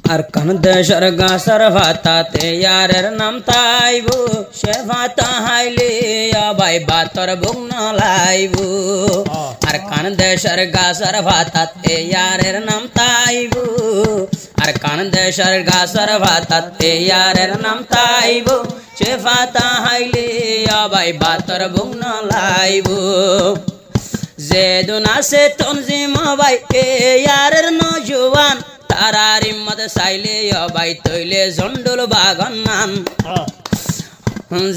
আর কান দেশের গাছার ভাতাতে ইয়ারের নাম তাইবু সে ভাতা হাইলে আবাই বাতর বুক নলাইবু আর কান দেশের গাছার ভাতাতে ইয়ারের নাম তাইবু আর কান দেশের গাছার ভাতাতে ইয়ারের নাম তাইবু সে ভাতা হাইলে আবাই বাতর বুক নলাইবু যেদুন আছে তনজিম ভাই এ ইয়ারের নজওয়ান তারার ইম্মত চাইলে অবাই তৈলে জন্ডুল বাগান নান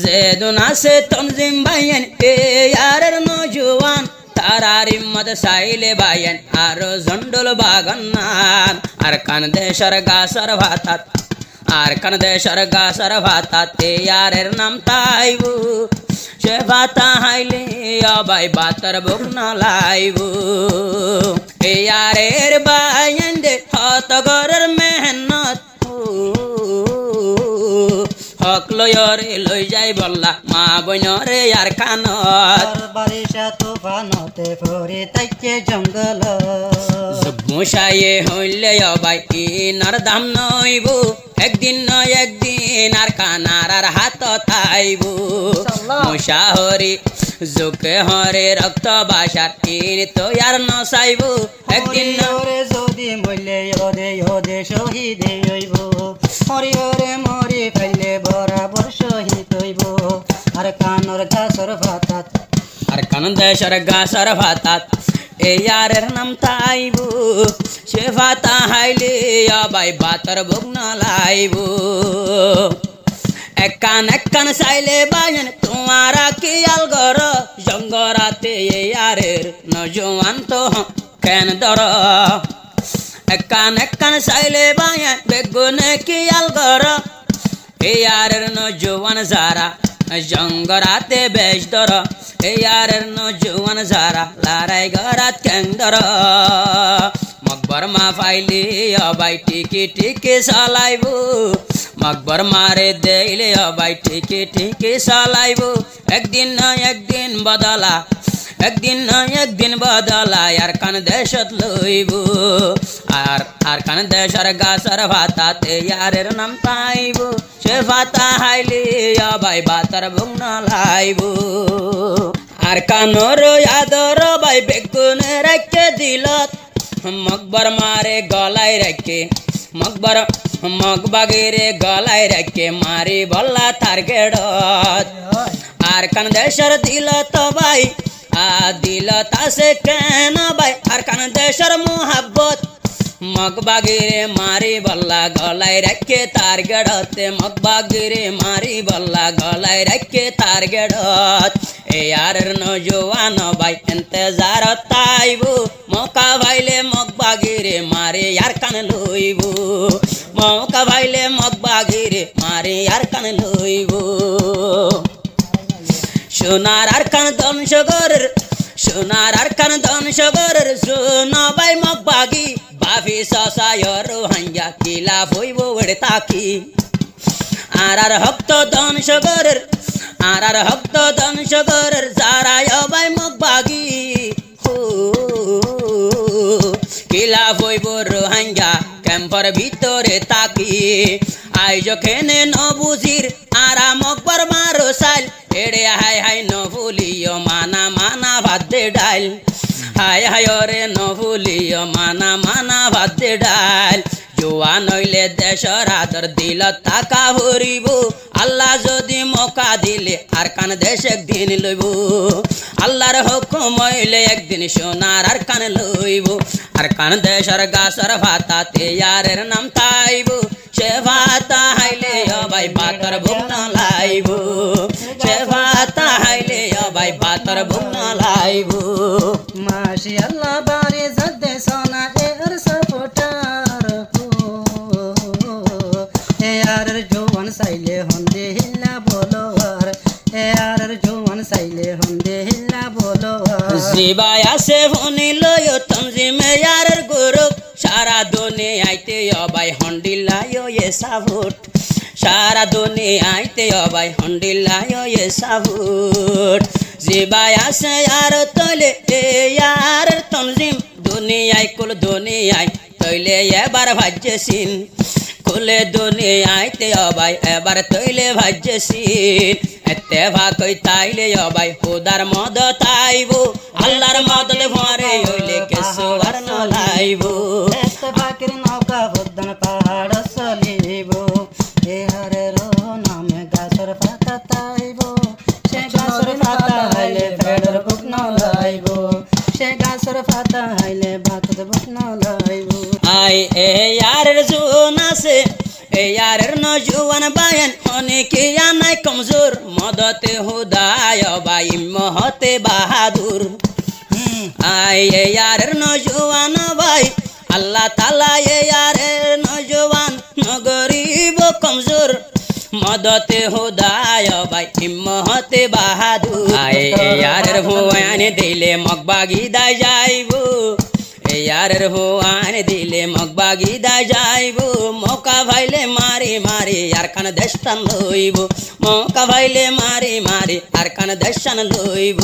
যেদুন আছে তনজিম ভাইয়েন এ ইয়ারের নজওয়ান তারার ইম্মত চাইলে ভাইয়েন আরো জন্ডুল বাগান নান আর কান দেশের গাছার ভাতাত আর কান দেশের গাছার ভাতাতে ইয়ারের নাম তাইবু সে ভাতা হাইলে অবাই বাতর বুক নলাইবু ইয়ারের বাইন দে হত গরের মেহনত হক লয়রে লই যাই বললা মা বইনরে আর কানত বারিশা তুফানতে ফরে তাইকে জঙ্গল মুশায়ে হইলে অবাই ইনার দাম নইবু একদিন নয় একদিন আর কানার আর হাত তাইবু মুশাহরি জুকে হরে রক্ত বাসার ইন তো আর নসাইবু একদিন হরে যদি মইলে ওদে ওদে শহীদ হইব হরি হরে মরি ফাইলে বরাবর শহীদ হইব আর কানর গাছর ভাতাত আর কান দেশের গাছার ভাতাত এ ইয়ারের নাম তাইবু সে ভাতা হাইলে আবাই বাতর বুক নলাইবু একান চাইলে বায়ন তোমারা কি আল গর জঙ্গরাতে এ ইয়ারের নজওয়ান তো কেন দর একান চাইলে বায়ন বেগুনে কি আল গর এ ইয়ারের নজওয়ান যারা জঙ্গরাতে বেশ দর এ ইয়ারের নজওয়ান যারা লারাই গরাত কেন দর মকবর মা ফাইলি অবাই টিকি টিকি চালাইবু মকবর মারে দেইলে অবাই টিকি টিকি চালাইবু একদিন নয় একদিন বদলা একদিন নয় একদিন বদলা আর কান দেশত লইবু আর কান দেশের গাছার ভাতাতে ইয়ারের নাম পাইবু সে ভাতা হাইলি অবাই বাতর বুক নলাইবু আর কানর আদর বাই বেগুনে রেখে দিলত মকবর মারে গলায় রেখে মকবর মকবাগিরে গলায় রেখে মারি বল্লা তার গেড়ত আর কান দেশের দিল তো ভাই দিল তাসে কেন ভাই আর কান দেশের মোহাব্বত মকবাগিরে মারি বল্লা গলায় রেখে তার গেড়তে মকবাগিরে মারি বল্লা গলায় রেখে তার গেড়ত এ ইয়ারের নজওয়ান ভাই ইন্তজার তাইবু মৌকা ভাইলে মকবাগিরে মারে আর কান লইবু মৌকা ভাইলে মকবাগিরে মারে আর কান লইবু সোনার আর কান দনসগরের সোনার আর কান দনসগরের সোনা ভাই মকবাগি বাফি সসায়র হাইয়া কিলা হইব ওড়ে তাকি আর হক্ত দনসগরের আর হক্ত দনসগরের যারায় ভাই মকবাগি কিলা হইব রোহাঙ্গা ক্যাম্পর ভিতরে তাকি আইজ খেনে ন বুঝির আরা মকবর মারো সাইল এড়ে হাই হাই ন ভুলিও মানা মানা ভাত দে ডাইল হাই হাই রে ন ভুলিও মানা মানা ভাত দে ডাইল জোয়া নইলে দেশর আদর দিল টাকা ভরিব আল্লাহ যদি মৌকা দিলে আর কান দেশ একদিন লইব আল্লাহর হুকুম হইলে একদিন সোনার আর কান লইব আর কান দেশের গাছর ভাতাতে ইয়ারের নাম তাইবু সে ভাতা হাইলে অবাই বাতর বুক নলাইবু সে ভাতা হাইলে অবাই বাতর বুক নলাইবু মাশি আল্লাহ বারে জদে সোনা এর সাপোটার এ ইয়ারের জওয়ান চাইলে হন্দে হিল্লা বলো এ ইয়ারের জওয়ান চাইলে হন্দে হিল্লা বলো জিবাই আছে ফোনি লয় তনজিমে ইয়ারের গ্রুপ সারা দুনিয়াইতে অবাই হন্ডিলায়ো এ সাভুট সারা দুনিয়াইতে অবাই হন্ডিলায়ো এ সাভুট জিবাই আছে আর তলে এ ইয়ারের তনজিম দুনিয়ায় কুল দুনিয়ায় তৈলে এবার ভাজ্যে সিন ফুলে দুনিয়াইতে অবাই এবার তৈলে ভাজ্যেছিন এতে ভাকই তাইলে অবাই হুদার মদ তাইব আল্লাহর মদত ভরে হইলে কিছু আর নলাইব বাকির নৌকা বুদ্ধন পাহাড় চলিব এ হারের নামে গাছর পাতা তাইব সে গাছর পাতা হাইলে ফেডর বুক নলাইব সে গাছর পাতা হাইলে ভাতত বুক নলাইব আই এ ইয়ারের জুন আছে এ ইয়ারের নজুয়ান বায়ান অনেকে আনাই কমজোর মদতে হুদায় বাই মহতে বাহাদুর আই এ ইয়ারের নজুয়ান ভাই আল্লাহ তালা এ ইয়ারের নজওয়ান নগরিব কমজোর মদতে হুদায় বাই হিম্মতে বাহাদুর আয় এ ইয়ারের ভুয়ান দিলে মগবাগি দায় যাইব এ ইয়ারের ভুয়ান দিলে মগবাগি দায় যাইব মৌকা ভাইলে মারি মারি আর কান দেশটান লইব মৌকা ভাইলে মারি মারি আর কান দেশটান লইব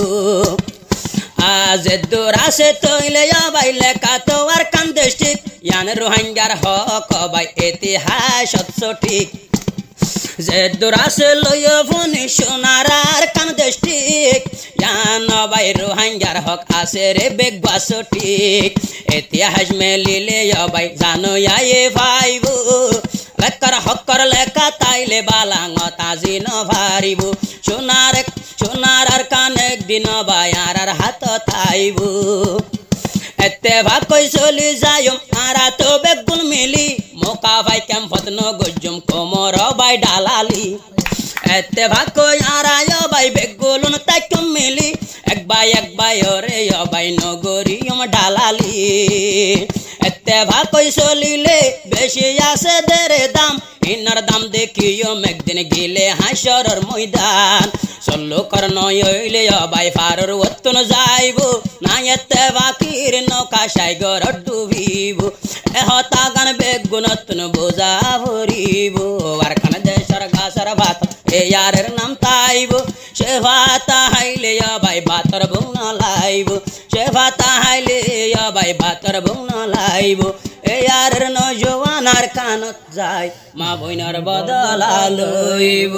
আজ দূরাসে তৈলে বাই লেখা তো আর কান্দেশ ঠিক ইয়ান রোহিঙ্গার হক বাই ইতিহাস সঠিক যে দূরাসে লইয় ফোনে সোনার আর কান্দেশ ঠিক ইয়ান বাই রোহিঙ্গার হক আছে রে বেগবা সঠিক ইতিহাস মেলিলে বাই জানো আয়ে ভাইব লেখার হকর লেখা তাইলে বালাঙ তাজি ন ভারিব সোনার সোনার আর কান একদিন বায়ার আর হাত থাইব এতে ভাকই চলি যাইম আরা তো বেগুন মিলি মোকা ভাই ক্যাম্পত ন গজুম কোমর বাই ডালালি এতে ভাকই আরায় বাই বেগুলন তাইকুম মিলি এক বাই ওরে বাই নগরিয়ম ডালালি এতে ভাকই চলিলে বেশি আছে দেরে দাম ইনার দাম দেখিও একদিন গিলে হাসরের ময়দান চল্লো কর্ণ হইলে বাই ফারর অত্তন যাইব না এতে বাকির নৌকা সাইগর ডুবিব এহতা গান বেগুনতন বোঝা ভরিব আর খান দেশর গাছর ভাত এ ইয়ারের নাম তাইব সে ভাতা হাইলে বাই ভাতর বুন লাইব সে ভাতা হাইলে বাই ভাতর বুন লাইব এ ইয়ারের নজওয়ান আর কানত যায় মা বইনার বদলা লইব।